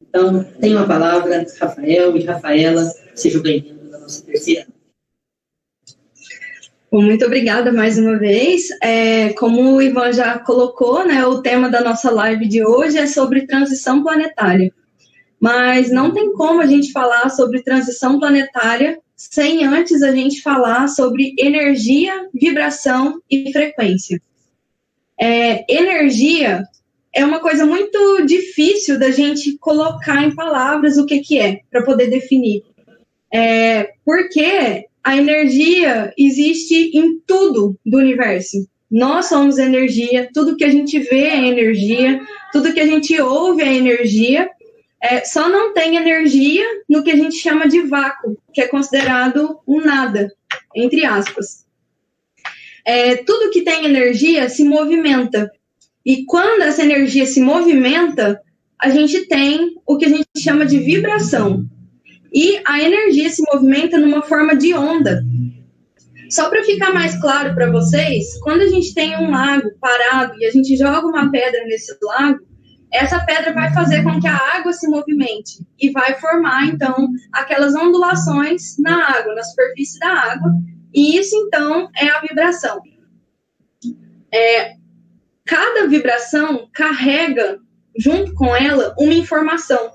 Então, tenho a palavra, Rafael e Rafaela, sejam bem-vindos à nossa terceira. Bom, muito obrigada mais uma vez. Como o Ivan já colocou, né, o tema da nossa live de hoje é sobre transição planetária. Mas não tem como a gente falar sobre transição planetária sem antes a gente falar sobre energia, vibração e frequência. Energia é uma coisa muito difícil da gente colocar em palavras o que é, para poder definir. Porque a energia existe em tudo do universo. Nós somos energia, tudo que a gente vê é energia, tudo que a gente ouve é energia. Só não tem energia no que a gente chama de vácuo, que é considerado um nada, entre aspas. Tudo que tem energia se movimenta. E quando essa energia se movimenta, a gente tem o que a gente chama de vibração. E a energia se movimenta numa forma de onda. Só para ficar mais claro para vocês, quando a gente tem um lago parado e a gente joga uma pedra nesse lago, essa pedra vai fazer com que a água se movimente e vai formar, então, aquelas ondulações na água, na superfície da água, e isso, então, é a vibração. Cada vibração carrega, junto com ela, uma informação.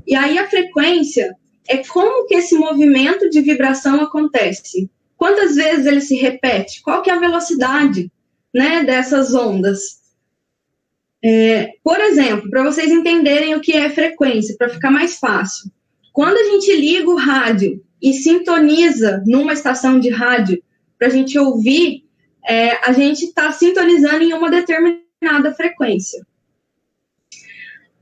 E aí a frequência é como que esse movimento de vibração acontece. Quantas vezes ele se repete? Qual que é a velocidade, né, dessas ondas? Por exemplo, para vocês entenderem o que é frequência, para ficar mais fácil. Quando a gente liga o rádio e sintoniza numa estação de rádio para a gente ouvir, a gente está sintonizando em uma determinada frequência.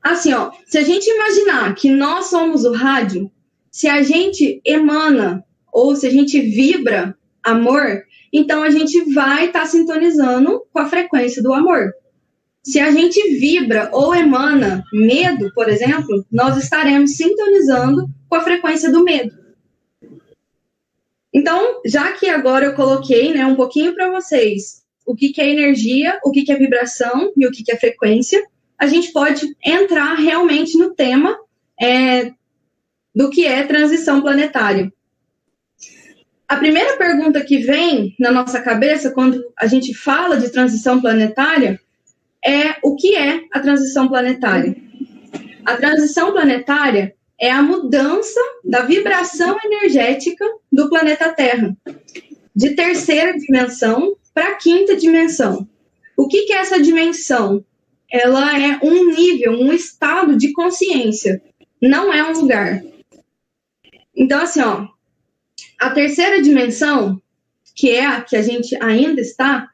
Assim, se a gente imaginar que nós somos o rádio, se a gente emana ou se a gente vibra amor, então a gente vai estar sintonizando com a frequência do amor. Se a gente vibra ou emana medo, por exemplo, nós estaremos sintonizando com a frequência do medo. Então, já que agora eu coloquei, né, um pouquinho para vocês o que é energia, o que é vibração e o que é frequência, a gente pode entrar realmente no tema do que é transição planetária. A primeira pergunta que vem na nossa cabeça quando a gente fala de transição planetária é o que é a transição planetária. A transição planetária é a mudança da vibração energética do planeta Terra, de terceira dimensão para quinta dimensão. O que é essa dimensão? Ela é um nível, um estado de consciência, não é um lugar. Então, assim, a terceira dimensão, que é a que a gente ainda está,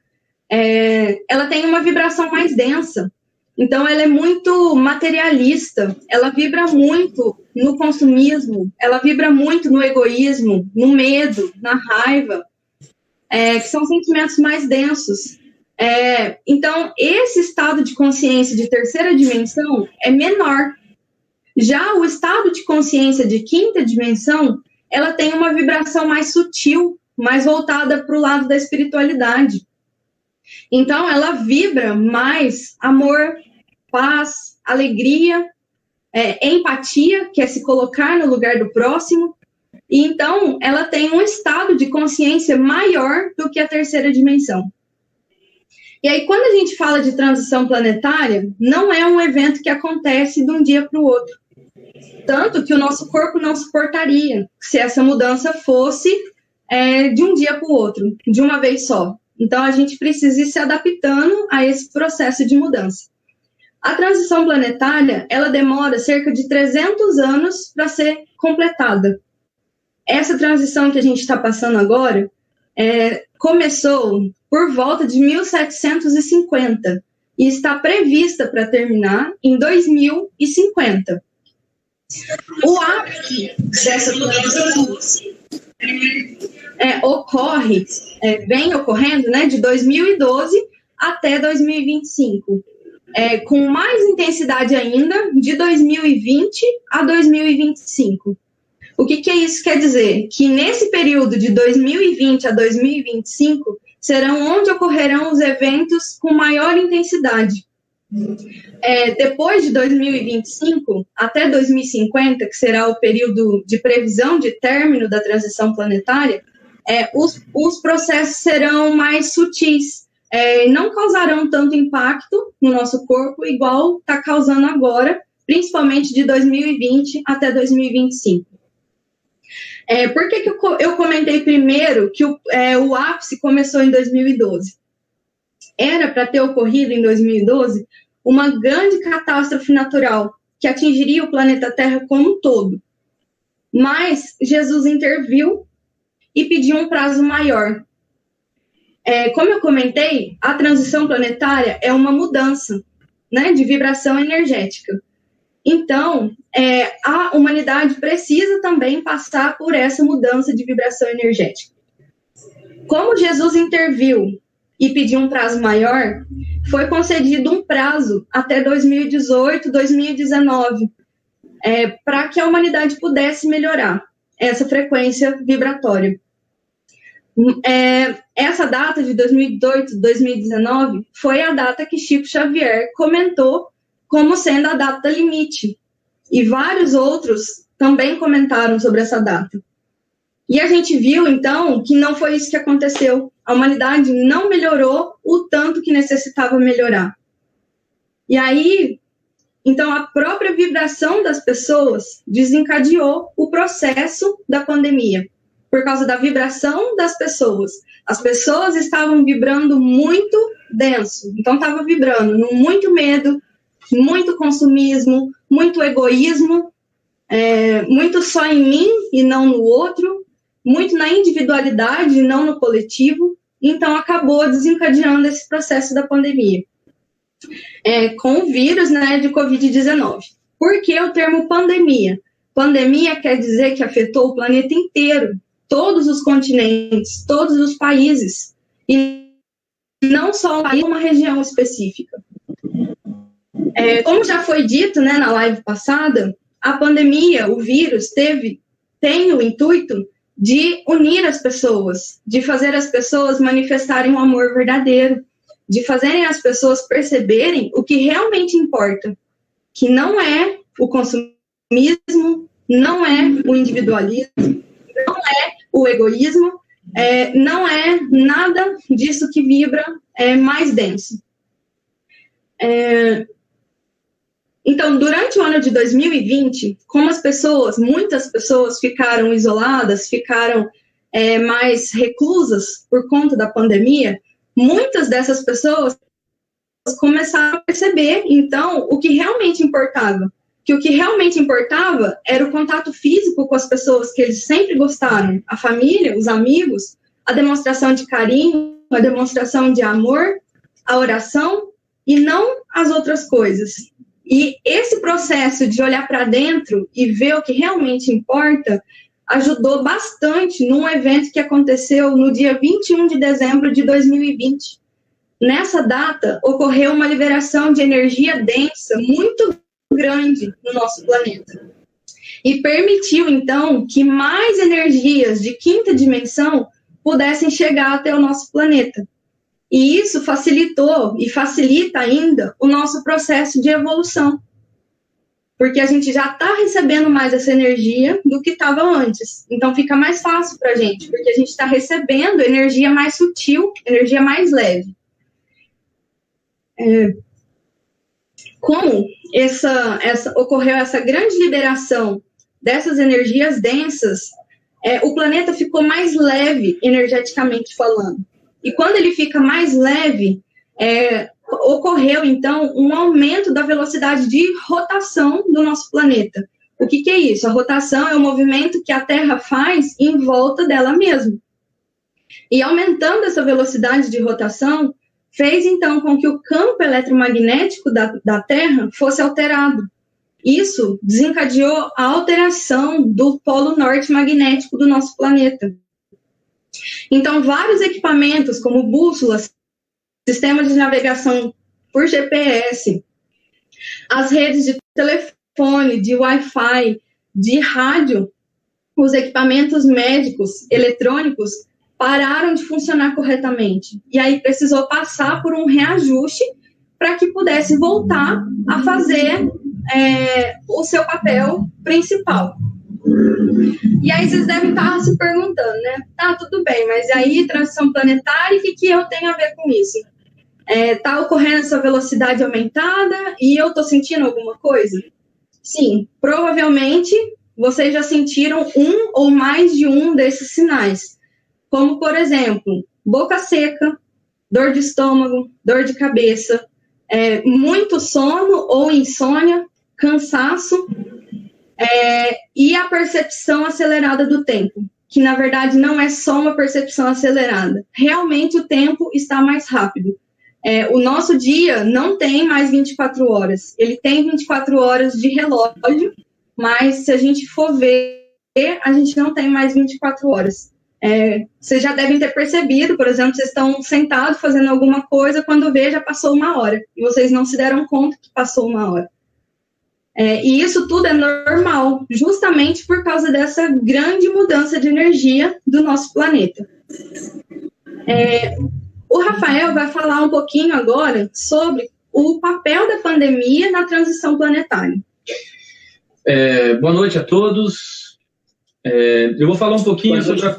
ela tem uma vibração mais densa. Então, ela é muito materialista, ela vibra muito no consumismo, ela vibra muito no egoísmo, no medo, na raiva, que são sentimentos mais densos. Então, esse estado de consciência de terceira dimensão é menor. Já o estado de consciência de quinta dimensão, ela tem uma vibração mais sutil, mais voltada para o lado da espiritualidade. Então, ela vibra mais amor, paz, alegria, empatia, que é se colocar no lugar do próximo. E então, ela tem um estado de consciência maior do que a terceira dimensão. E aí, quando a gente fala de transição planetária, não é um evento que acontece de um dia para o outro. Tanto que o nosso corpo não suportaria se essa mudança fosse de um dia para o outro, de uma vez só. Então, a gente precisa ir se adaptando a esse processo de mudança. A transição planetária, ela demora cerca de 300 anos para ser completada. Essa transição que a gente está passando agora começou por volta de 1750 e está prevista para terminar em 2050. O ápice dessa transição vem ocorrendo, né, de 2012 até 2025, com mais intensidade ainda de 2020 a 2025. O que isso quer dizer? Que nesse período de 2020 a 2025 serão onde ocorrerão os eventos com maior intensidade. Depois de 2025 até 2050, que será o período de previsão de término da transição planetária, os processos serão mais sutis, não causarão tanto impacto no nosso corpo igual está causando agora, principalmente de 2020 até 2025. Por que eu comentei primeiro que o ápice começou em 2012? Era para ter ocorrido em 2012 uma grande catástrofe natural que atingiria o planeta Terra como um todo. Mas Jesus interviu e pediu um prazo maior. Como eu comentei, a transição planetária é uma mudança, né, de vibração energética. Então, a humanidade precisa também passar por essa mudança de vibração energética. Como Jesus interviu e pediu um prazo maior, foi concedido um prazo até 2018, 2019, para que a humanidade pudesse melhorar essa frequência vibratória. Essa data de 2018, 2019, foi a data que Chico Xavier comentou como sendo a data limite. E vários outros também comentaram sobre essa data. E a gente viu, então, que não foi isso que aconteceu. A humanidade não melhorou o tanto que necessitava melhorar. E aí, então, a própria vibração das pessoas desencadeou o processo da pandemia, por causa da vibração das pessoas. As pessoas estavam vibrando muito denso, então estava vibrando no muito medo, muito consumismo, muito egoísmo, muito só em mim e não no outro, muito na individualidade e não no coletivo. Então, acabou desencadeando esse processo da pandemia, com o vírus, né, de Covid-19. Por que o termo pandemia? Pandemia quer dizer que afetou o planeta inteiro, todos os continentes, todos os países, e não só uma região específica. Como já foi dito, né, na live passada, a pandemia, o vírus, tem o intuito de unir as pessoas, de fazer as pessoas manifestarem um amor verdadeiro, de fazerem as pessoas perceberem o que realmente importa, que não é o consumismo, não é o individualismo, não é o egoísmo, não é nada disso que vibra mais denso. Então, durante o ano de 2020, como muitas pessoas ficaram isoladas, ficaram mais reclusas por conta da pandemia, muitas dessas pessoas começaram a perceber, então, o que realmente importava. Que o que realmente importava era o contato físico com as pessoas que eles sempre gostaram, a família, os amigos, a demonstração de carinho, a demonstração de amor, a oração, e não as outras coisas. E esse processo de olhar para dentro e ver o que realmente importa ajudou bastante num evento que aconteceu no dia 21 de dezembro de 2020. Nessa data, ocorreu uma liberação de energia densa muito grande no nosso planeta. E permitiu, então, que mais energias de quinta dimensão pudessem chegar até o nosso planeta. E isso facilitou e facilita ainda o nosso processo de evolução. Porque a gente já está recebendo mais essa energia do que estava antes. Então fica mais fácil para a gente, porque a gente está recebendo energia mais sutil, energia mais leve. Como ocorreu essa grande liberação dessas energias densas, o planeta ficou mais leve, energeticamente falando. E quando ele fica mais leve, ocorreu, então, um aumento da velocidade de rotação do nosso planeta. O que é isso? A rotação é o movimento que a Terra faz em volta dela mesma. E aumentando essa velocidade de rotação, fez, então, com que o campo eletromagnético da Terra fosse alterado. Isso desencadeou a alteração do polo norte magnético do nosso planeta. Então, vários equipamentos, como bússolas, sistemas de navegação por GPS, as redes de telefone, de Wi-Fi, de rádio, os equipamentos médicos, eletrônicos, pararam de funcionar corretamente. E aí precisou passar por um reajuste para que pudesse voltar a fazer o seu papel principal. E aí vocês devem estar se perguntando, né? Tá, tudo bem, mas aí transição planetária, o que eu tenho a ver com isso? Tá ocorrendo essa velocidade aumentada e eu tô sentindo alguma coisa? Sim, provavelmente vocês já sentiram um ou mais de um desses sinais, como, por exemplo, boca seca, dor de estômago, dor de cabeça, muito sono ou insônia, cansaço, e a percepção acelerada do tempo, que na verdade não é só uma percepção acelerada. Realmente o tempo está mais rápido. O nosso dia não tem mais 24 horas. Ele tem 24 horas de relógio, mas se a gente for ver, a gente não tem mais 24 horas. Vocês já devem ter percebido, por exemplo, vocês estão sentados fazendo alguma coisa, quando vê, já passou 1 hora. E vocês não se deram conta que passou 1 hora. E isso tudo é normal, justamente por causa dessa grande mudança de energia do nosso planeta. O Rafael vai falar um pouquinho agora sobre o papel da pandemia na transição planetária. Boa noite a todos. Eu vou falar um pouquinho sobre a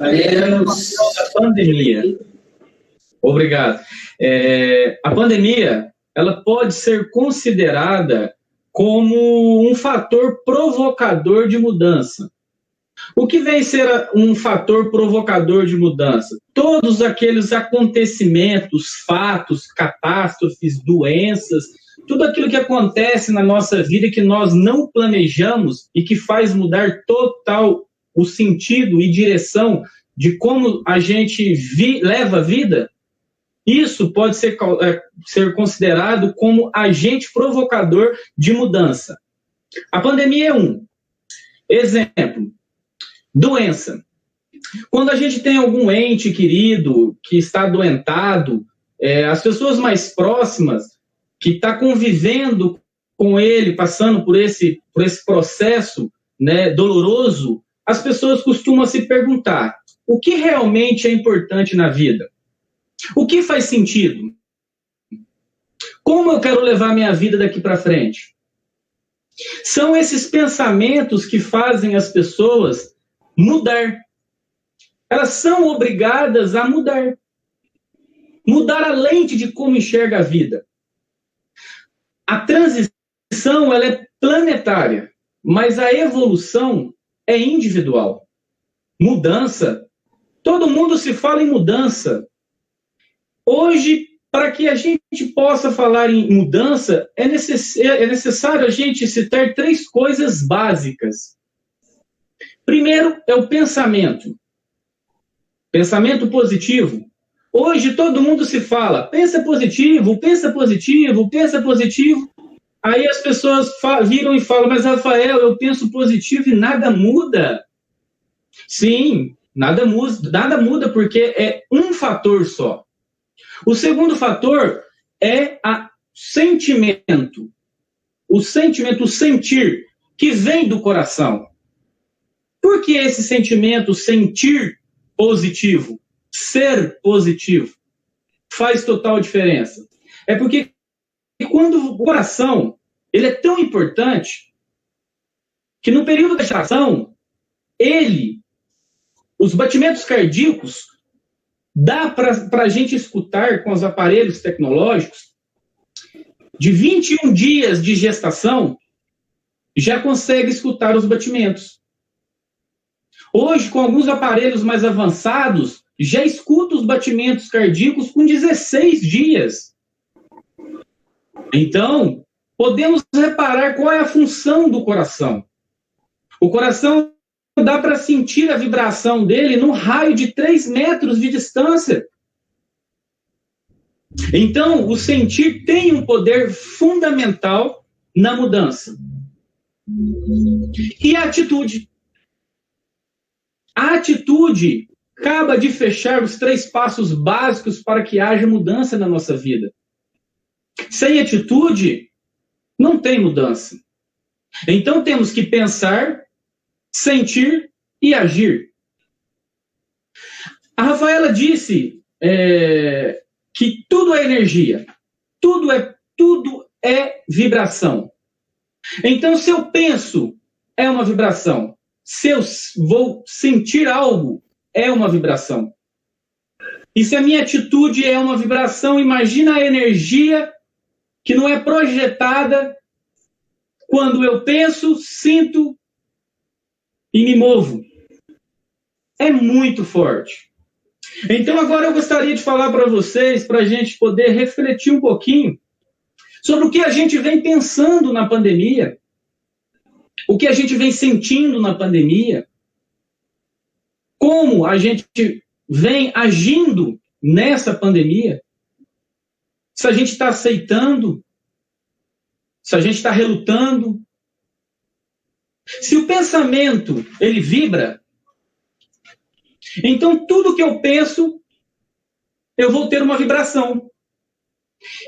pandemia. Obrigado. A pandemia, ela pode ser considerada como um fator provocador de mudança. O que vem ser um fator provocador de mudança? Todos aqueles acontecimentos, fatos, catástrofes, doenças, tudo aquilo que acontece na nossa vida e que nós não planejamos e que faz mudar total o sentido e direção de como a gente leva a vida, isso pode ser considerado como agente provocador de mudança. A pandemia é um exemplo. Doença. Quando a gente tem algum ente querido que está adoentado, as pessoas mais próximas que estão convivendo com ele, passando por esse processo, né, doloroso, as pessoas costumam se perguntar: o que realmente é importante na vida? O que faz sentido? Como eu quero levar minha vida daqui para frente? São esses pensamentos que fazem as pessoas mudar. Elas são obrigadas a mudar. Mudar a lente de como enxerga a vida. A transição, ela é planetária, mas a evolução é individual. Mudança. Todo mundo se fala em mudança. Hoje, para que a gente possa falar em mudança, é necessário a gente citar 3 coisas básicas. Primeiro é o pensamento. Pensamento positivo. Hoje todo mundo se fala, pensa positivo, pensa positivo, pensa positivo. Aí as pessoas viram e falam, mas Rafael, eu penso positivo e nada muda. Sim, nada muda porque é um fator só. O segundo fator é o sentimento. O sentimento, o sentir, que vem do coração. Por que esse sentimento, sentir positivo, ser positivo, faz total diferença? É porque quando o coração, ele é tão importante, que no período da gestação, os batimentos cardíacos, dá para a gente escutar com os aparelhos tecnológicos, de 21 dias de gestação, já consegue escutar os batimentos. Hoje, com alguns aparelhos mais avançados, já escuta os batimentos cardíacos com 16 dias. Então, podemos reparar qual é a função do coração. O coração dá para sentir a vibração dele num raio de 3 metros de distância. Então, o sentir tem um poder fundamental na mudança. E a atitude? A atitude acaba de fechar os 3 passos básicos para que haja mudança na nossa vida. Sem atitude, não tem mudança. Então, temos que pensar, sentir e agir. A Rafaela disse que tudo é energia, tudo é tudo é vibração. Então, se eu penso, é uma vibração. Se eu vou sentir algo, é uma vibração. E se a minha atitude é uma vibração, imagina a energia que não é projetada quando eu penso, sinto e me movo. É muito forte. Então, agora eu gostaria de falar para vocês, para a gente poder refletir um pouquinho sobre o que a gente vem pensando na pandemia, o que a gente vem sentindo na pandemia, como a gente vem agindo nessa pandemia, se a gente está aceitando, se a gente está relutando. Se o pensamento, ele vibra, então tudo que eu penso, eu vou ter uma vibração.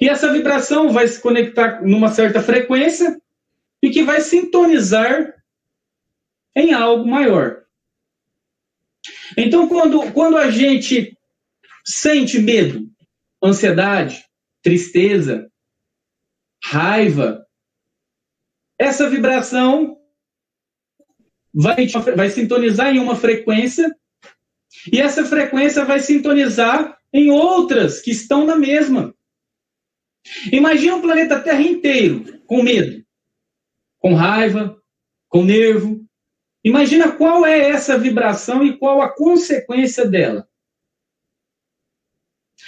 E essa vibração vai se conectar numa certa frequência e que vai sintonizar em algo maior. Então, quando a gente sente medo, ansiedade, tristeza, raiva, essa vibração vai sintonizar em uma frequência e essa frequência vai sintonizar em outras que estão na mesma. Imagina o planeta Terra inteiro com medo, com raiva, com nervo. Imagina qual é essa vibração e qual a consequência dela.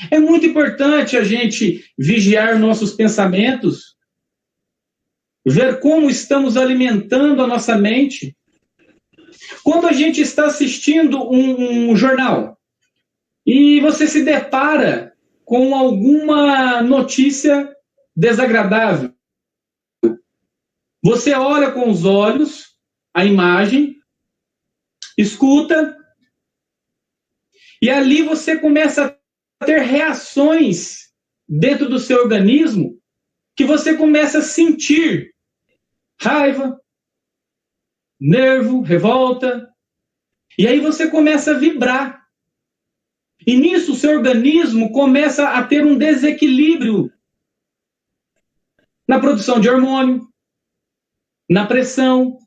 É muito importante a gente vigiar nossos pensamentos, ver como estamos alimentando a nossa mente. Quando a gente está assistindo um jornal e você se depara com alguma notícia desagradável, você olha com os olhos a imagem, escuta, e ali você começa a ter reações dentro do seu organismo que você começa a sentir raiva, nervo, revolta, e aí você começa a vibrar. E nisso o seu organismo começa a ter um desequilíbrio na produção de hormônio, na pressão,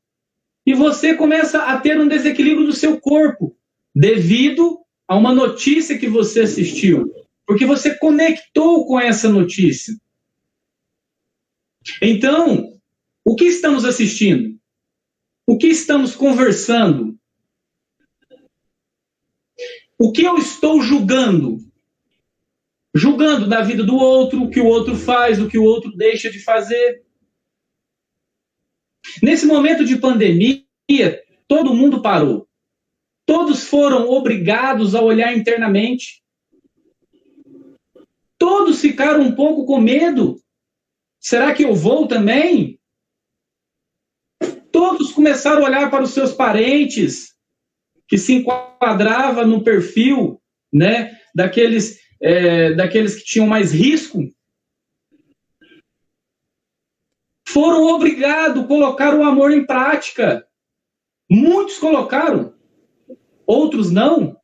e você começa a ter um desequilíbrio do seu corpo, devido a uma notícia que você assistiu, porque você conectou com essa notícia. Então, o que estamos assistindo? O que estamos conversando? O que eu estou julgando? Julgando da vida do outro, o que o outro faz, o que o outro deixa de fazer. Nesse momento de pandemia, todo mundo parou. Todos foram obrigados a olhar internamente. Todos ficaram um pouco com medo. Será que eu vou também? Todos começaram a olhar para os seus parentes, que se enquadrava no perfil, né, daqueles que tinham mais risco. Foram obrigados a colocar o amor em prática. Muitos colocaram, outros não.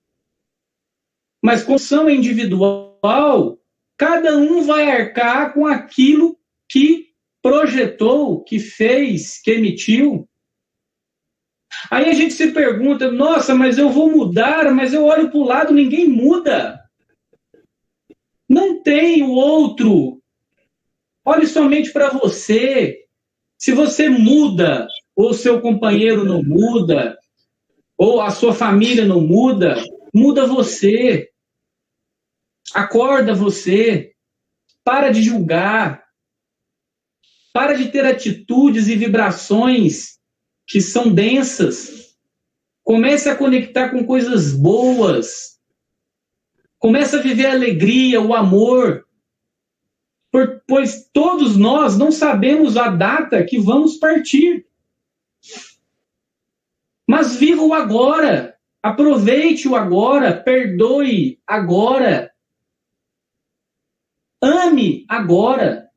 Mas com ação individual, cada um vai arcar com aquilo que projetou, que fez, que emitiu. Aí a gente se pergunta, nossa, mas eu vou mudar, mas eu olho para o lado, ninguém muda. Não tem o outro. Olhe somente para você. Se você muda, ou seu companheiro não muda, ou a sua família não muda, muda você. Acorda você. Para de julgar. Para de ter atitudes e vibrações que são densas. Comece a conectar com coisas boas. Comece a viver a alegria, o amor. Pois todos nós não sabemos a data que vamos partir. Mas viva o agora. Aproveite o agora. Perdoe agora. Ame agora.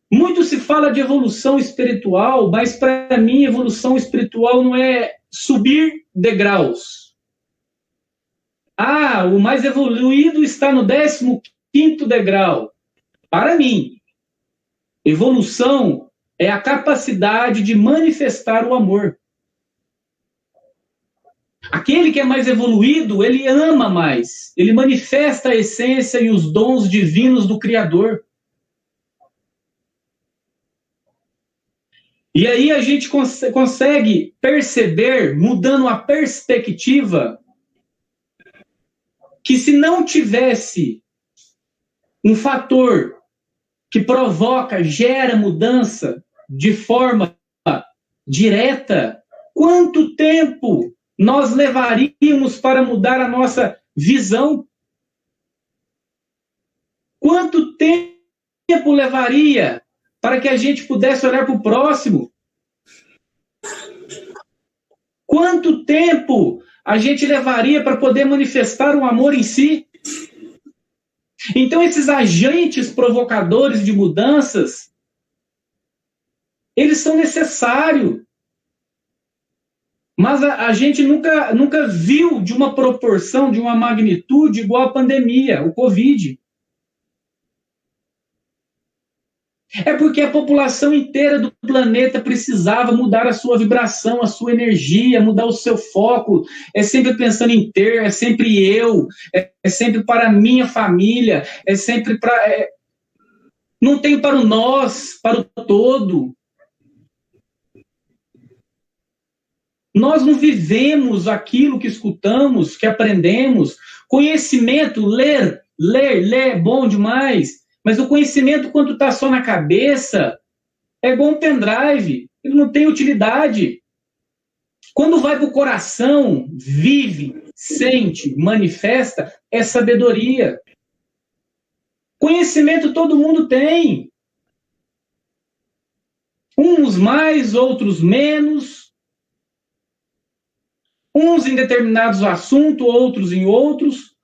Muito se fala de evolução espiritual, mas para mim evolução espiritual não é subir degraus. O mais evoluído está no 15º degrau. Para mim. Evolução é a capacidade de manifestar o amor. Aquele que é mais evoluído, ele ama mais. Ele manifesta a essência e os dons divinos do Criador. E aí a gente consegue perceber, mudando a perspectiva, que se não tivesse um fator que provoca, gera mudança de forma direta, quanto tempo nós levaríamos para mudar a nossa visão? Quanto tempo levaria para que a gente pudesse olhar para o próximo? Quanto tempo a gente levaria para poder manifestar um amor em si? Então, esses agentes provocadores de mudanças, eles são necessários. Mas a gente nunca viu de uma proporção, de uma magnitude igual à pandemia, o Covid. É porque a população inteira do planeta precisava mudar a sua vibração, a sua energia, mudar o seu foco. É sempre pensando em ter, é sempre eu, é sempre para a minha família, é sempre para... não tem para o nós, para o todo. Nós não vivemos aquilo que escutamos, que aprendemos. Conhecimento, ler é bom demais. Mas o conhecimento, quando está só na cabeça, é igual um pendrive. Ele não tem utilidade. Quando vai para o coração, vive, sente, manifesta, é sabedoria. Conhecimento todo mundo tem. Uns mais, outros menos. Uns em determinados assuntos, outros em outros.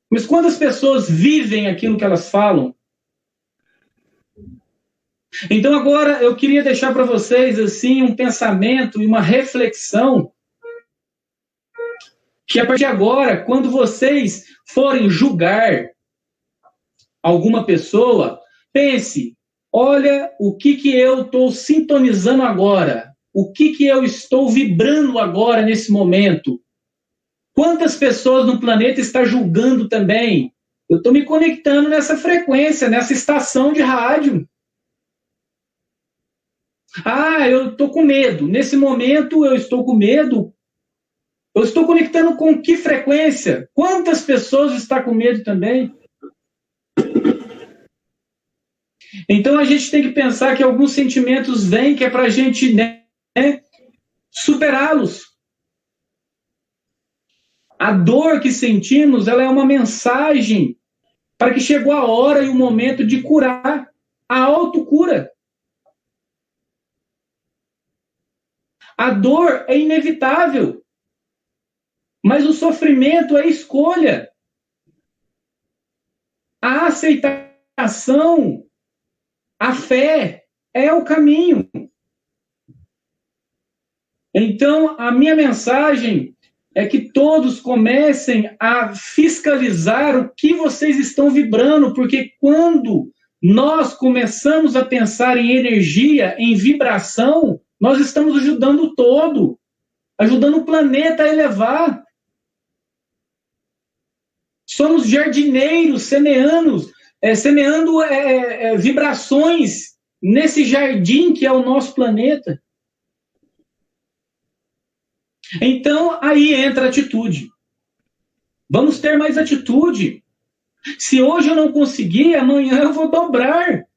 Mas quando as pessoas vivem aquilo que elas falam... Então agora eu queria deixar para vocês assim um pensamento e uma reflexão que a partir de agora, quando vocês forem julgar alguma pessoa, pense, olha o que eu estou sintonizando agora, o que eu estou vibrando agora nesse momento. Quantas pessoas no planeta estão julgando também? Eu estou me conectando nessa frequência, nessa estação de rádio. Ah, eu estou com medo. Nesse momento eu estou com medo. Eu estou conectando com que frequência? Quantas pessoas estão com medo também? Então a gente tem que pensar que alguns sentimentos vêm que é para a gente, superá-los. A dor que sentimos, ela é uma mensagem para que chegou a hora e o momento de curar. A autocura. A dor é inevitável. Mas o sofrimento é escolha. A aceitação, a fé é o caminho. Então, a minha mensagem é que todos comecem a fiscalizar o que vocês estão vibrando, porque quando nós começamos a pensar em energia, em vibração, nós estamos ajudando o todo, ajudando o planeta a elevar. Somos jardineiros, semeando vibrações nesse jardim que é o nosso planeta. Então, aí entra a atitude. Vamos ter mais atitude. Se hoje eu não conseguir, amanhã eu vou dobrar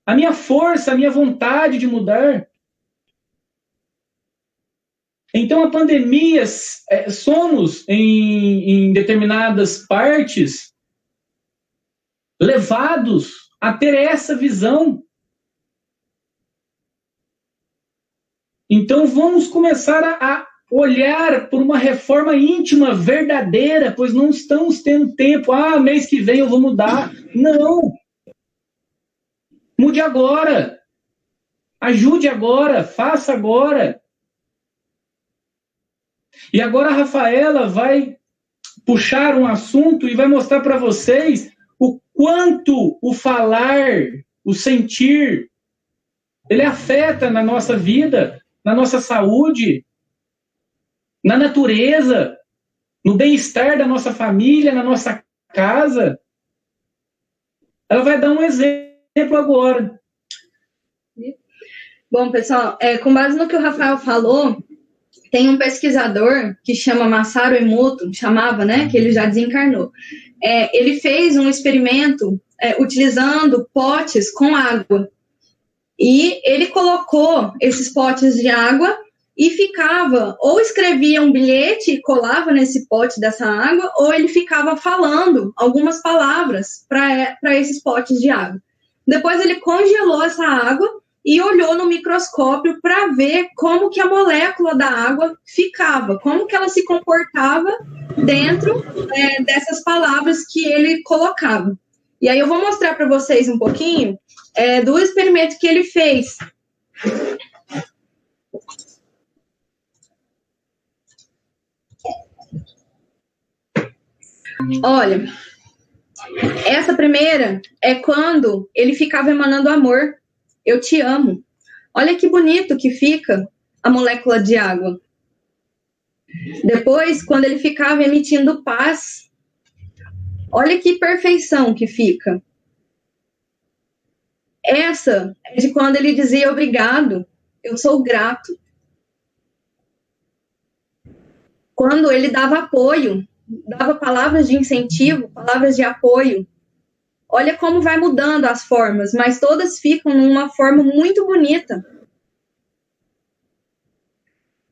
a minha força, a minha vontade de mudar. Então, a pandemia, somos, em determinadas partes, levados a ter essa visão. Então, vamos começar a olhar por uma reforma íntima, verdadeira, pois não estamos tendo tempo. Ah, mês que vem eu vou mudar. Não. Mude agora. Ajude agora. Faça agora. E agora a Rafaela vai puxar um assunto e vai mostrar para vocês o quanto o falar, o sentir, ele afeta na nossa vida, na nossa saúde, na natureza, no bem-estar da nossa família, na nossa casa. Ela vai dar um exemplo agora. Bom, pessoal, com base no que o Rafael falou, tem um pesquisador que chama Masaru Emoto, chamava, né, que ele já desencarnou. Ele fez um experimento utilizando potes com água. E ele colocou esses potes de água e ficava, ou escrevia um bilhete e colava nesse pote dessa água, ou ele ficava falando algumas palavras para esses potes de água. Depois ele congelou essa água e olhou no microscópio para ver como que a molécula da água ficava, como que ela se comportava dentro dessas palavras que ele colocava. E aí eu vou mostrar para vocês um pouquinho do experimento que ele fez. Olha, essa primeira é quando ele ficava emanando amor. Eu te amo. Olha que bonito que fica a molécula de água. Depois, quando ele ficava emitindo paz, olha que perfeição que fica. Essa é de quando ele dizia obrigado, eu sou grato. Quando ele dava apoio, dava palavras de incentivo, palavras de apoio. Olha como vai mudando as formas, mas todas ficam numa forma muito bonita.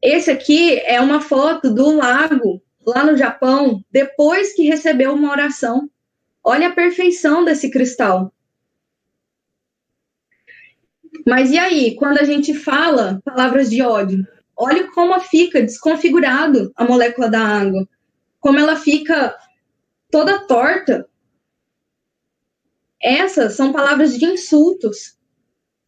Esse aqui é uma foto do lago, lá no Japão, depois que recebeu uma oração. Olha a perfeição desse cristal. Mas e aí, quando a gente fala palavras de ódio? Olha como fica desconfigurado a molécula da água. Como ela fica toda torta. Essas são palavras de insultos.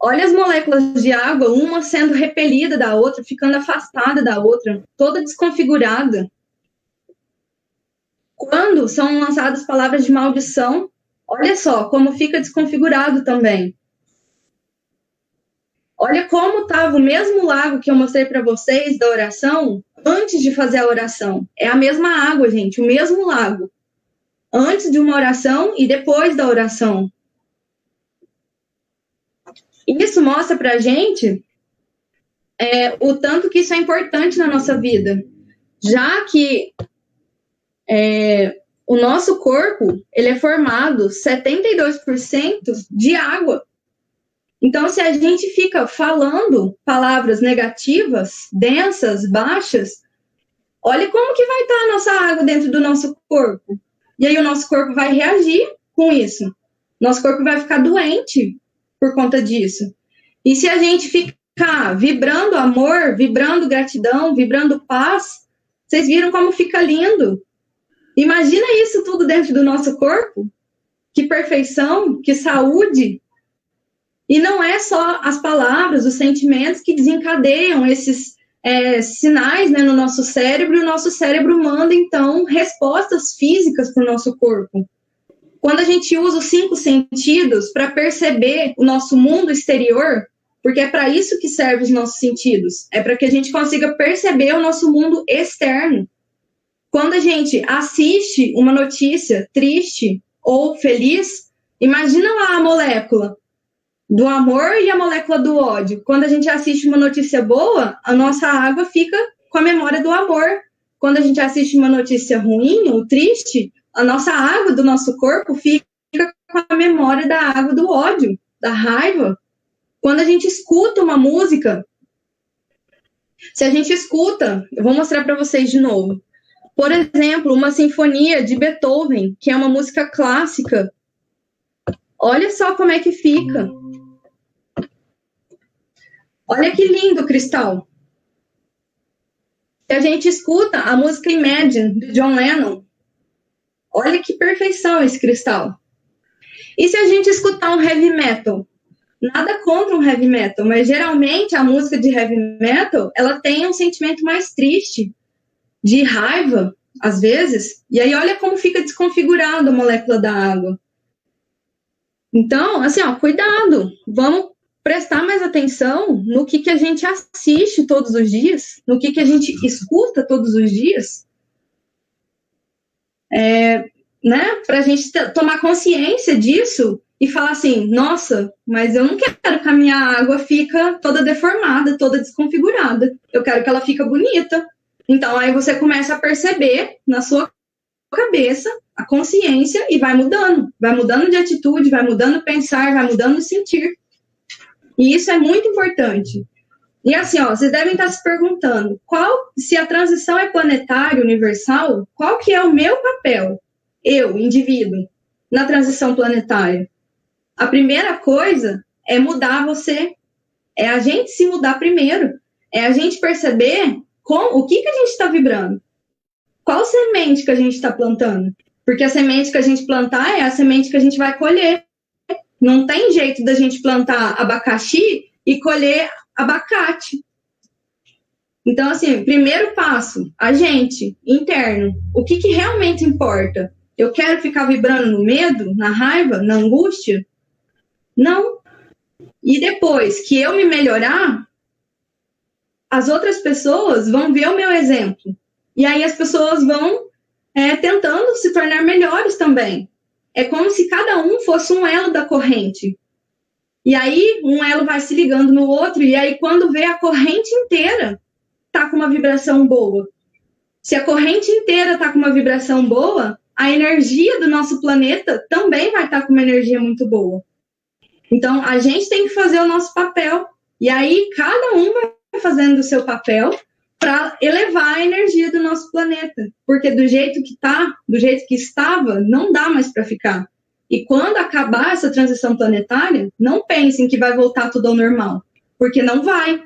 Olha as moléculas de água, uma sendo repelida da outra, ficando afastada da outra, toda desconfigurada. Quando são lançadas palavras de maldição, olha só como fica desconfigurado também. Olha como estava o mesmo lago que eu mostrei para vocês da oração, antes de fazer a oração. É a mesma água, gente, o mesmo lago. Antes de uma oração e depois da oração. Isso mostra pra gente o tanto que isso é importante na nossa vida. Já que o nosso corpo, ele é formado 72% de água. Então, se a gente fica falando palavras negativas, densas, baixas, olha como que vai estar a nossa água dentro do nosso corpo. E aí o nosso corpo vai reagir com isso. Nosso corpo vai ficar doente por conta disso. E se a gente ficar vibrando amor, vibrando gratidão, vibrando paz, vocês viram como fica lindo. Imagina isso tudo dentro do nosso corpo? Que perfeição, que saúde. E não é só as palavras, os sentimentos que desencadeiam esses sinais, né, no nosso cérebro, e o nosso cérebro manda, então, respostas físicas para o nosso corpo. Quando a gente usa os 5 sentidos para perceber o nosso mundo exterior, porque é para isso que servem os nossos sentidos, é para que a gente consiga perceber o nosso mundo externo. Quando a gente assiste uma notícia triste ou feliz, imagina lá a molécula do amor e a molécula do ódio. Quando a gente assiste uma notícia boa, a nossa água fica com a memória do amor. Quando a gente assiste uma notícia ruim ou triste, a nossa água do nosso corpo fica com a memória da água do ódio, da raiva. Quando a gente escuta uma música, se a gente escuta, eu vou mostrar para vocês de novo. Por exemplo, uma sinfonia de Beethoven, que é uma música clássica. Olha só como é que fica. Olha que lindo o cristal. Se a gente escuta a música Imagine, de John Lennon, olha que perfeição esse cristal. E se a gente escutar um heavy metal? Nada contra um heavy metal, mas geralmente a música de heavy metal, ela tem um sentimento mais triste, de raiva, às vezes. E aí olha como fica desconfigurada a molécula da água. Então, assim, ó, cuidado, vamos prestar mais atenção no que a gente assiste todos os dias, no que a gente escuta todos os dias, né, para a gente tomar consciência disso e falar assim, nossa, mas eu não quero que a minha água fica toda deformada, toda desconfigurada, eu quero que ela fique bonita. Então, aí você começa a perceber na sua cabeça a consciência e vai mudando de atitude, vai mudando o pensar, vai mudando o sentir. E isso é muito importante. E assim, ó, vocês devem estar se perguntando, se a transição é planetária, universal, qual que é o meu papel, eu, indivíduo, na transição planetária? A primeira coisa é mudar você, é a gente se mudar primeiro, é a gente perceber o que a gente está vibrando, qual semente que a gente está plantando, porque a semente que a gente plantar é a semente que a gente vai colher. Não tem jeito da gente plantar abacaxi e colher abacate. Então, assim, primeiro passo, a gente, interno, o que realmente importa? Eu quero ficar vibrando no medo, na raiva, na angústia? Não. E depois que eu me melhorar, as outras pessoas vão ver o meu exemplo. E aí as pessoas vão tentando se tornar melhores também. É como se cada um fosse um elo da corrente. E aí um elo vai se ligando no outro, e aí quando vê a corrente inteira tá com uma vibração boa. Se a corrente inteira tá com uma vibração boa, a energia do nosso planeta também vai estar com uma energia muito boa. Então, a gente tem que fazer o nosso papel. E aí, cada um vai fazendo o seu papel para elevar a energia do nosso planeta. Porque do jeito que tá, do jeito que estava, não dá mais para ficar. E quando acabar essa transição planetária, não pensem que vai voltar tudo ao normal. Porque não vai.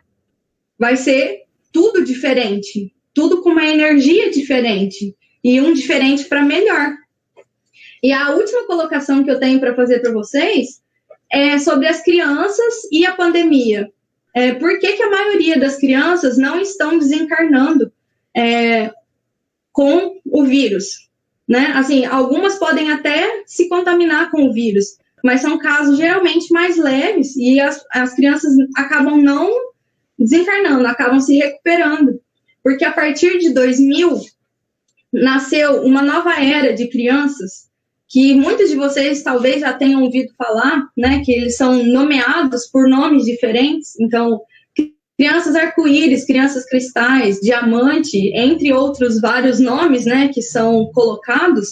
Vai ser tudo diferente. Tudo com uma energia diferente. E um diferente para melhor. E a última colocação que eu tenho para fazer para vocês é sobre as crianças e a pandemia. Por que a maioria das crianças não estão desencarnando com o vírus? Né? Assim, algumas podem até se contaminar com o vírus, mas são casos geralmente mais leves e as crianças acabam não desencarnando, acabam se recuperando. Porque a partir de 2000, nasceu uma nova era de crianças que muitos de vocês talvez já tenham ouvido falar, né, que eles são nomeados por nomes diferentes. Então, crianças arco-íris, crianças cristais, diamante, entre outros vários nomes, né, que são colocados,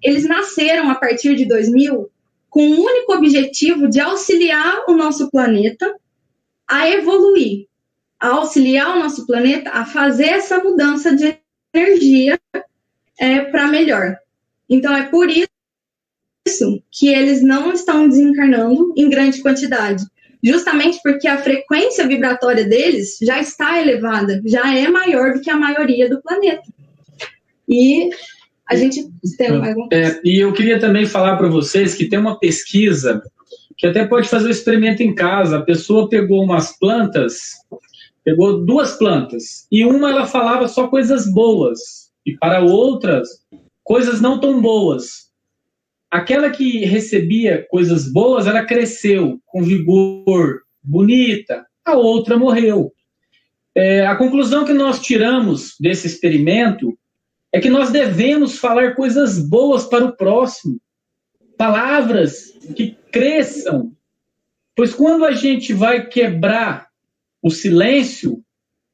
eles nasceram a partir de 2000 com o único objetivo de auxiliar o nosso planeta a evoluir, a auxiliar o nosso planeta a fazer essa mudança de energia para melhor. Então, é por isso que eles não estão desencarnando em grande quantidade. Justamente porque a frequência vibratória deles já está elevada, já é maior do que a maioria do planeta. E a gente tem alguma coisa. E eu queria também falar para vocês que tem uma pesquisa que até pode fazer o experimento em casa. A pessoa pegou umas plantas, pegou 2 plantas, e uma ela falava só coisas boas, e para outras, coisas não tão boas. Aquela que recebia coisas boas, ela cresceu com vigor, bonita. A outra morreu. A conclusão que nós tiramos desse experimento é que nós devemos falar coisas boas para o próximo. Palavras que cresçam. Pois quando a gente vai quebrar o silêncio,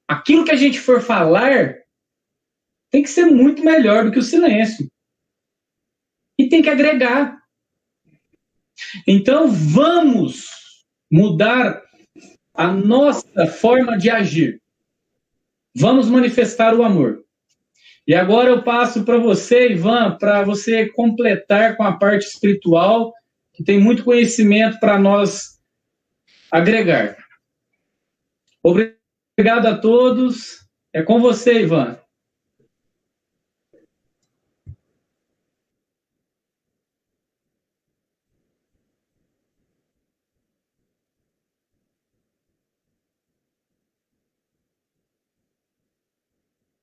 aquilo que a gente for falar tem que ser muito melhor do que o silêncio. E tem que agregar. Então, vamos mudar a nossa forma de agir. Vamos manifestar o amor. E agora eu passo para você, Ivan, para você completar com a parte espiritual, que tem muito conhecimento para nós agregar. Obrigado a todos. É com você, Ivan.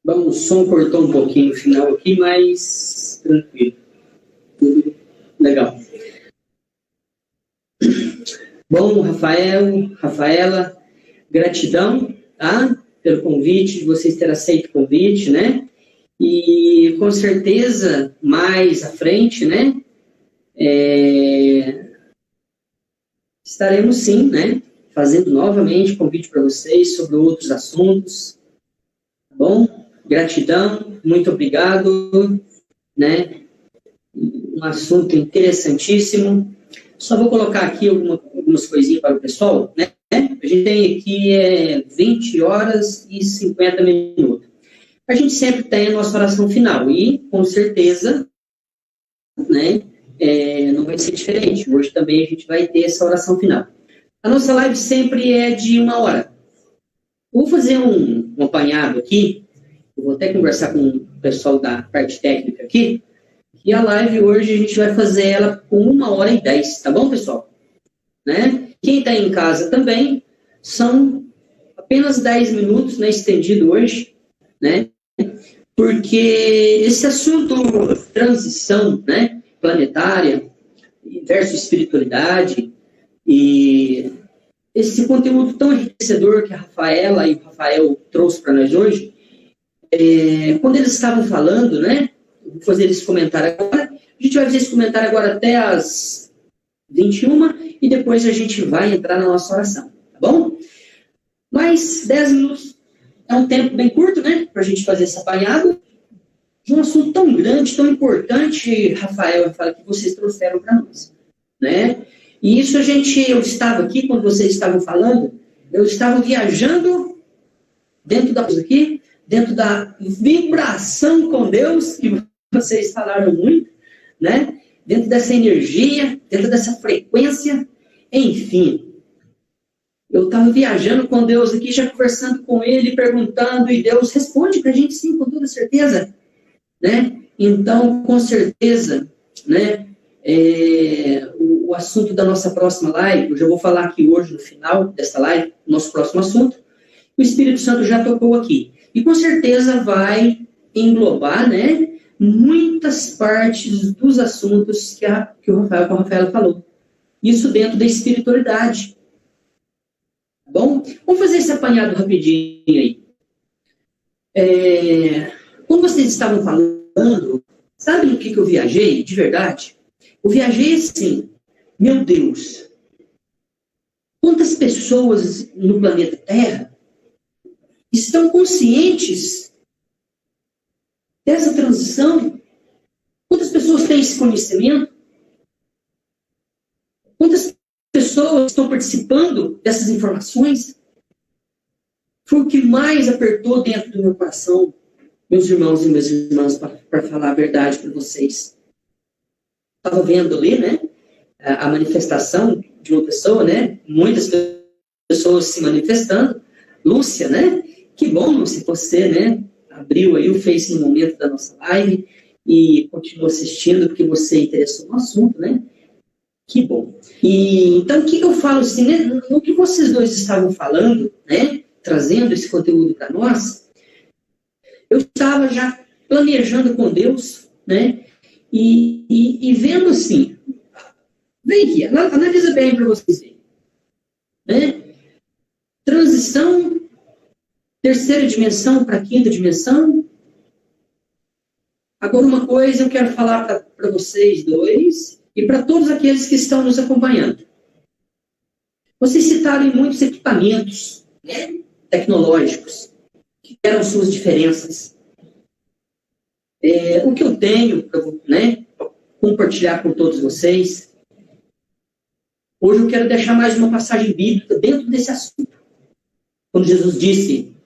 Bom, o som cortou um pouquinho no final aqui, mas tranquilo. Tudo legal. Bom, Rafael, Rafaela, gratidão, tá? Pelo convite, de vocês terem aceito o convite, né? E com certeza, mais à frente, né? Estaremos sim, né? Fazendo novamente convite para vocês sobre outros assuntos, tá bom? Gratidão, muito obrigado, né? Um assunto interessantíssimo. Só vou colocar aqui algumas coisinhas para o pessoal, né? A gente tem aqui 20 horas e 50 minutos. A gente sempre tem a nossa oração final e, com certeza, né? Não vai ser diferente. Hoje também a gente vai ter essa oração final. A nossa live sempre é de 1 hora. Vou fazer um apanhado aqui. Eu vou até conversar com o pessoal da parte técnica aqui. E a live hoje a gente vai fazer ela com 1h10, tá bom, pessoal? Né? Quem está em casa também, são apenas 10 minutos, né, estendido hoje, né? Porque esse assunto transição, né, planetária versus espiritualidade e esse conteúdo tão enriquecedor que a Rafaela e o Rafael trouxe para nós hoje, quando eles estavam falando, né, vou fazer esse comentário agora. A gente vai fazer esse comentário agora até as 21 e depois a gente vai entrar na nossa oração, tá bom? Mas 10 minutos é um tempo bem curto, né? Para a gente fazer esse apanhado de um assunto tão grande, tão importante, Rafael, que vocês trouxeram para nós, né? E isso eu estava aqui, quando vocês estavam falando, eu estava viajando dentro da vibração com Deus, que vocês falaram muito, né? Dentro dessa energia, dentro dessa frequência, enfim. Eu estava viajando com Deus aqui, já conversando com Ele, perguntando, e Deus responde para a gente sim, com toda certeza, né? Então, com certeza, né? O assunto da nossa próxima live, eu já vou falar aqui hoje, no final dessa live, nosso próximo assunto, o Espírito Santo já tocou aqui. E com certeza vai englobar, né, muitas partes dos assuntos que o Rafael falou. Isso dentro da espiritualidade. Tá bom? Vamos fazer esse apanhado rapidinho aí. Quando vocês estavam falando, sabe no que eu viajei, de verdade? Eu viajei assim, meu Deus, quantas pessoas no planeta Terra estão conscientes dessa transição? Quantas pessoas têm esse conhecimento? Quantas pessoas estão participando dessas informações? Foi o que mais apertou dentro do meu coração, meus irmãos e minhas irmãs, para falar a verdade para vocês. Estava vendo ali, né, a manifestação de uma pessoa, né, muitas pessoas se manifestando. Lúcia, né? Que bom, Lúcia, você, né, abriu aí o Face no momento da nossa live e continua assistindo porque você interessou no assunto, né? Que bom. E então, o que eu falo assim, né? No que vocês dois estavam falando, né? Trazendo esse conteúdo para nós, eu estava já planejando com Deus, né? E vendo assim, vem aqui, analisa bem para vocês verem, né? Transição, terceira dimensão para quinta dimensão. Agora, uma coisa eu quero falar para vocês dois e para todos aqueles que estão nos acompanhando. Vocês citaram muitos equipamentos, né, tecnológicos que deram suas diferenças. O que eu tenho para, né, compartilhar com todos vocês, hoje eu quero deixar mais uma passagem bíblica dentro desse assunto. Quando Jesus disse,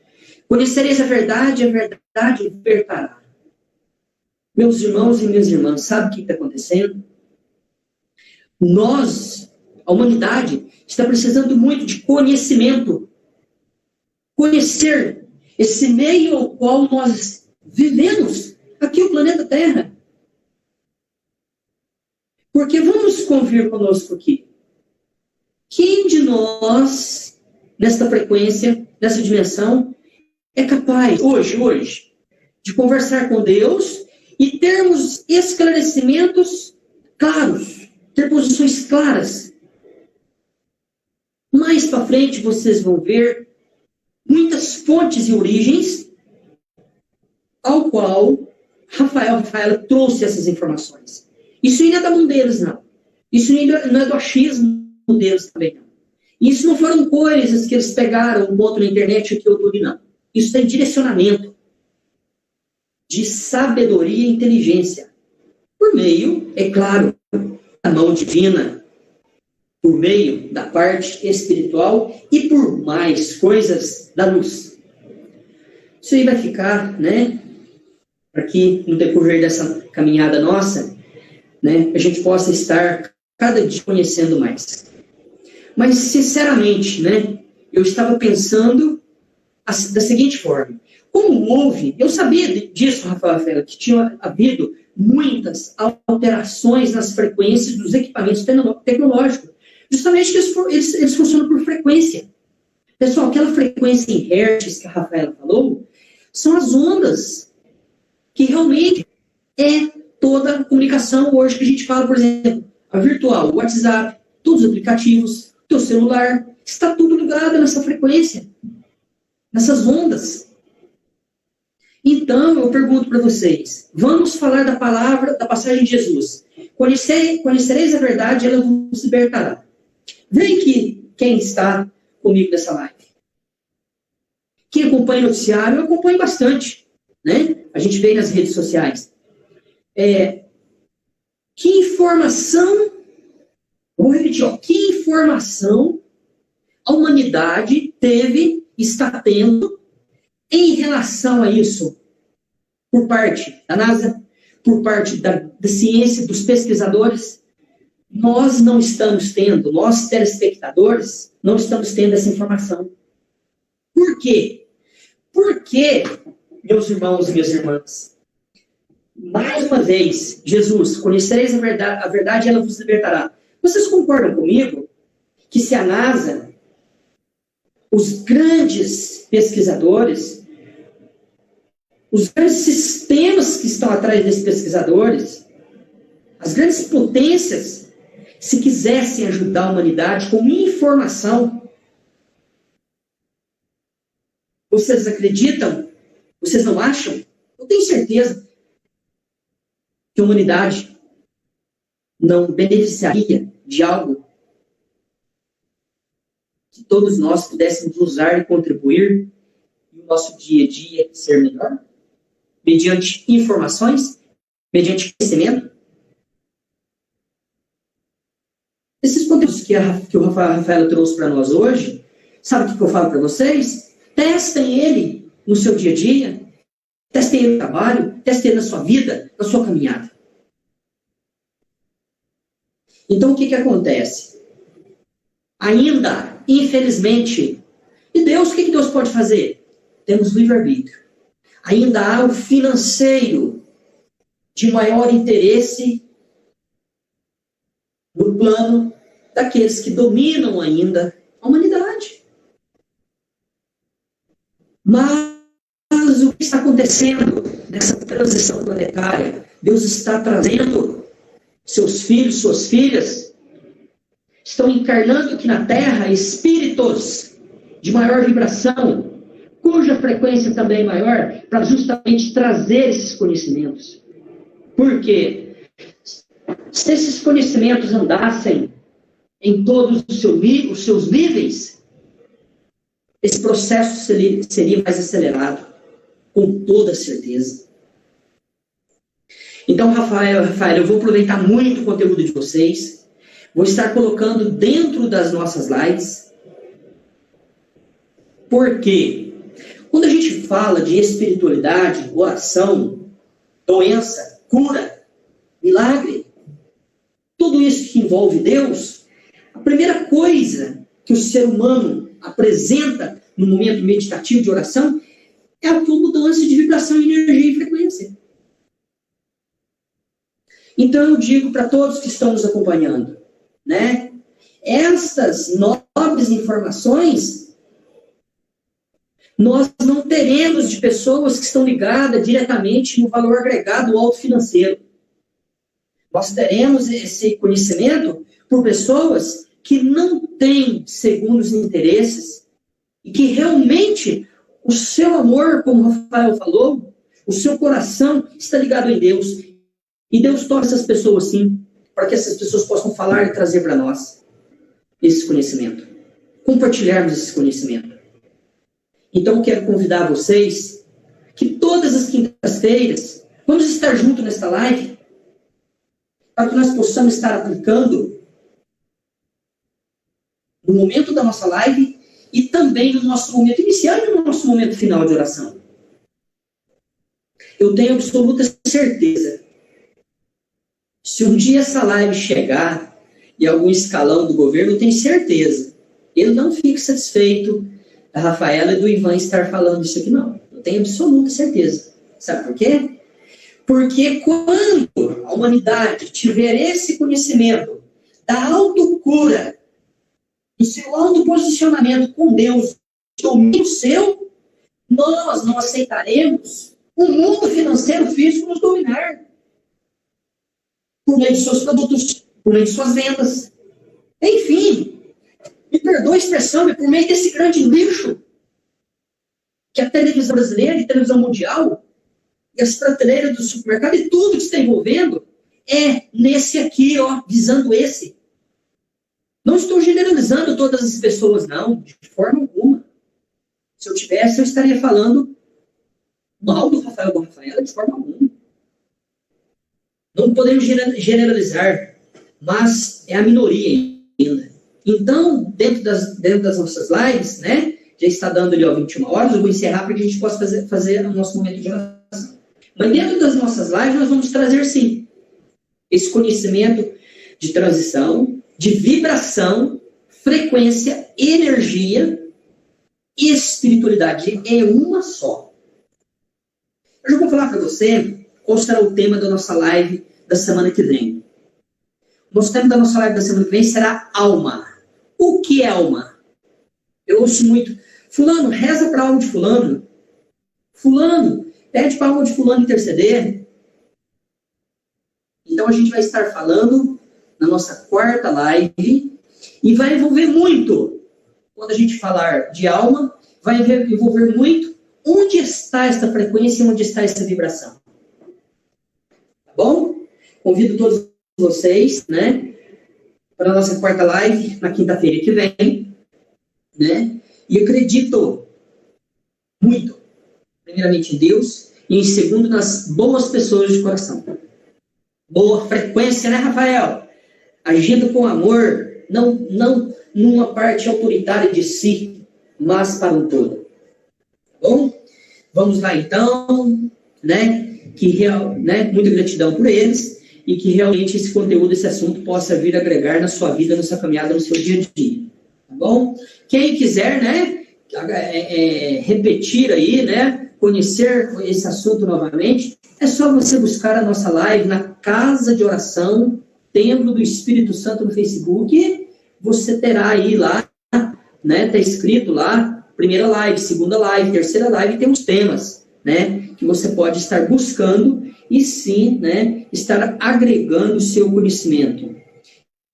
conhecereis a verdade libertará. Meus irmãos e minhas irmãs, sabe o que está acontecendo? Nós, a humanidade, está precisando muito de conhecimento. Conhecer esse meio ao qual nós vivemos, aqui o planeta Terra. Porque vamos convir conosco aqui. Quem de nós, nesta frequência, nessa dimensão, é capaz, hoje, de conversar com Deus e termos esclarecimentos claros, ter posições claras? Mais para frente vocês vão ver muitas fontes e origens ao qual Rafaela trouxe essas informações. Isso ainda é da mão deles, não. Isso não é do achismo deles também, não. Isso não foram coisas que eles pegaram, um ponto na internet aqui ou tudo, não. Isso tem direcionamento de sabedoria e inteligência. Por meio, é claro, da mão divina, por meio da parte espiritual e por mais coisas da luz. Isso aí vai ficar, né, para que no decorrer dessa caminhada nossa, né, a gente possa estar cada dia conhecendo mais. Mas, sinceramente, né, eu estava pensando da seguinte forma. Como houve, eu sabia disso, Rafael, que tinha havido muitas alterações nas frequências dos equipamentos tecnológicos. Justamente que eles funcionam por frequência. Pessoal, aquela frequência em hertz que a Rafaela falou, são as ondas que realmente é toda a comunicação hoje que a gente fala, por exemplo, a virtual, o WhatsApp, todos os aplicativos, o teu celular, está tudo ligado nessa frequência, nessas ondas. Então, eu pergunto para vocês, vamos falar da palavra, da passagem de Jesus. Conhecereis a verdade, ela vos libertará. Vem aqui quem está comigo nessa live. Quem acompanha o noticiário, eu acompanho bastante, né? A gente vê nas redes sociais. Que informação, vou repetir, que informação a humanidade está tendo em relação a isso, por parte da NASA, por parte da ciência, dos pesquisadores? Nós não estamos tendo, nós telespectadores, não estamos tendo essa informação. Por quê? Porque, meus irmãos e minhas irmãs, mais uma vez, Jesus, conhecereis a verdade, ela vos libertará. Vocês concordam comigo que se a NASA, os grandes pesquisadores, os grandes sistemas que estão atrás desses pesquisadores, as grandes potências, se quisessem ajudar a humanidade com informação, vocês acreditam? Vocês não acham? Eu tenho certeza que a humanidade não beneficiaria de algo que todos nós pudéssemos usar e contribuir no nosso dia a dia ser melhor? Mediante informações? Mediante conhecimento? Esses conteúdos que o Rafael trouxe para nós hoje, sabe o que eu falo para vocês? Testem ele no seu dia a dia, testem ele no trabalho, testem ele na sua vida, na sua caminhada. Então, o que acontece? Ainda, infelizmente, e Deus, o que Deus pode fazer? Temos livre-arbítrio. Ainda há o financeiro de maior interesse no plano daqueles que dominam ainda a humanidade. Mas o que está acontecendo nessa transição planetária? Deus está trazendo seus filhos, suas filhas, estão encarnando aqui na Terra espíritos de maior vibração, cuja frequência também é maior, para justamente trazer esses conhecimentos. Por quê? Se esses conhecimentos andassem em todos os seus níveis, esse processo seria mais acelerado, com toda certeza. Então, Rafael, eu vou aproveitar muito o conteúdo de vocês, vou estar colocando dentro das nossas lives, porque quando a gente fala de espiritualidade, oração, doença, cura, milagre, tudo isso que envolve Deus, a primeira coisa que o ser humano apresenta no momento meditativo de oração é a mudança de vibração, energia e frequência. Então eu digo para todos que estão nos acompanhando, né? Essas nobres informações nós não teremos de pessoas que estão ligadas diretamente no valor agregado alto financeiro. Nós teremos esse conhecimento por pessoas que não tem segundos interesses e que realmente o seu amor, como o Rafael falou, o seu coração está ligado em Deus. E Deus toca essas pessoas, sim, para que essas pessoas possam falar e trazer para nós esse conhecimento. Compartilharmos esse conhecimento. Então, eu quero convidar vocês que todas as quintas-feiras vamos estar juntos nesta live para que nós possamos estar aplicando no momento da nossa live e também no nosso momento inicial e no nosso momento final de oração. Eu tenho absoluta certeza, se um dia essa live chegar em algum escalão do governo, eu tenho certeza, ele não fica satisfeito da Rafaela e do Ivan estar falando isso aqui, não. Eu tenho absoluta certeza. Sabe por quê? Porque quando a humanidade tiver esse conhecimento da autocura, do seu autoposicionamento com Deus, domínio seu, nós não aceitaremos o mundo financeiro físico nos dominar. Por meio de seus produtos, por meio de suas vendas. Enfim, me perdoa a expressão, é por meio desse grande lixo que a televisão brasileira e a televisão mundial e as prateleiras do supermercado e tudo que está envolvendo é nesse aqui, ó, visando esse. Não estou generalizando todas as pessoas, não, de forma alguma. Se eu tivesse, eu estaria falando mal do Rafael ou da Rafaela de forma alguma. Não podemos generalizar, mas é a minoria ainda. Então, dentro das nossas lives, né, já está dando ali, ó, 21 horas, eu vou encerrar para que a gente possa fazer o nosso momento de oração. Mas dentro das nossas lives, nós vamos trazer, sim, esse conhecimento de transição, de vibração, frequência, energia e espiritualidade. É uma só. Eu já vou falar para você qual será o tema da nossa live da semana que vem. O nosso tema da nossa live da semana que vem será alma. O que é alma? Eu ouço muito, fulano, reza para a alma de fulano. Fulano, pede para a alma de fulano interceder. Então a gente vai estar falando na nossa quarta live e vai envolver muito, quando a gente falar de alma, vai envolver muito onde está esta frequência e onde está essa vibração. Tá bom? Convido todos vocês, né, para a nossa quarta live na quinta-feira que vem, né? E acredito muito, primeiramente em Deus e em segundo nas boas pessoas de coração. Boa frequência, né, Rafael? Agindo com amor, não numa parte autoritária de si, mas para um todo. Tá bom? Vamos lá então, né? Muita gratidão por eles e que realmente esse conteúdo, esse assunto possa vir agregar na sua vida, na sua caminhada, no seu dia a dia. Tá bom? Quem quiser, né, repetir aí, né, conhecer esse assunto novamente, é só você buscar a nossa live na Casa de Oração, Templo do Espírito Santo no Facebook. Você terá aí lá, né, tá escrito lá, primeira live, segunda live, terceira live, tem os temas, né, que você pode estar buscando e sim, né, estar agregando o seu conhecimento.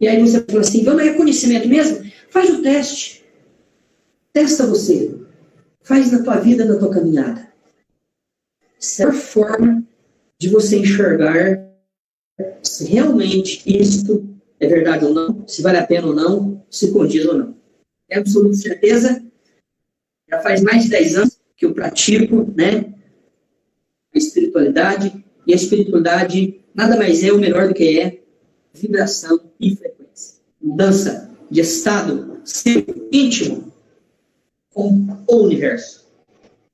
E aí você fala assim, vamos, é conhecimento mesmo? Faz o teste. Testa você. Faz na tua vida, na tua caminhada. Essa é a forma de você enxergar se realmente isto é verdade ou não, se vale a pena ou não, se condiz ou não. É absoluta certeza. Já faz mais de 10 anos que eu pratico, né, a espiritualidade, e a espiritualidade nada mais é ou melhor do que é vibração e frequência. Mudança de estado seu íntimo com o universo.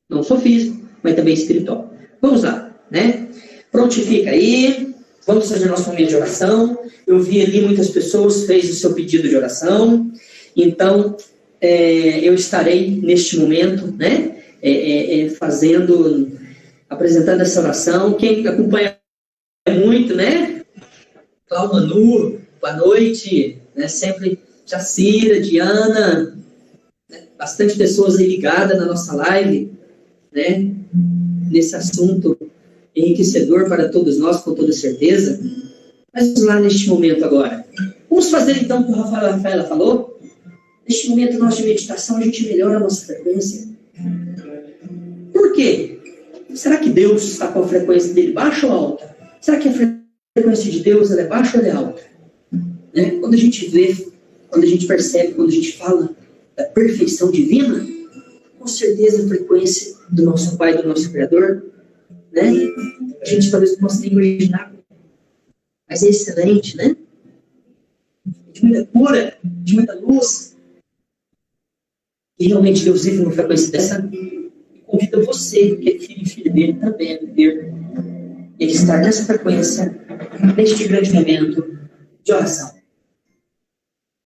Não só físico, mas também espiritual. Vamos lá, né? Prontifica aí. Vamos fazer nosso momento de oração. Eu vi ali muitas pessoas fez o seu pedido de oração. Então, eu estarei neste momento, né? Apresentando essa oração. Quem acompanha muito, né? Cláudio Manu, boa noite. Né? Sempre Jacira, Diana, né? Bastante pessoas aí ligadas na nossa live, né? Nesse assunto enriquecedor para todos nós, com toda certeza. Mas vamos lá neste momento agora. Vamos fazer então o que a Rafaela falou? neste momento nosso de meditação, a gente melhora a nossa frequência. Por quê? Será que Deus está com a frequência dele baixa ou alta? Será que a frequência de Deus ela é baixa ou ela é alta? Né? Quando a gente vê, quando a gente percebe, quando a gente fala da perfeição divina, com certeza a frequência do nosso Pai, do nosso Criador, né? A gente talvez não possa nem imaginar, mas é excelente, né? De muita cura, de muita luz. E realmente Deus vive numa frequência dessa e convida você, que é filho e filha dele, também a viver e a estar nessa frequência, neste grande momento de oração.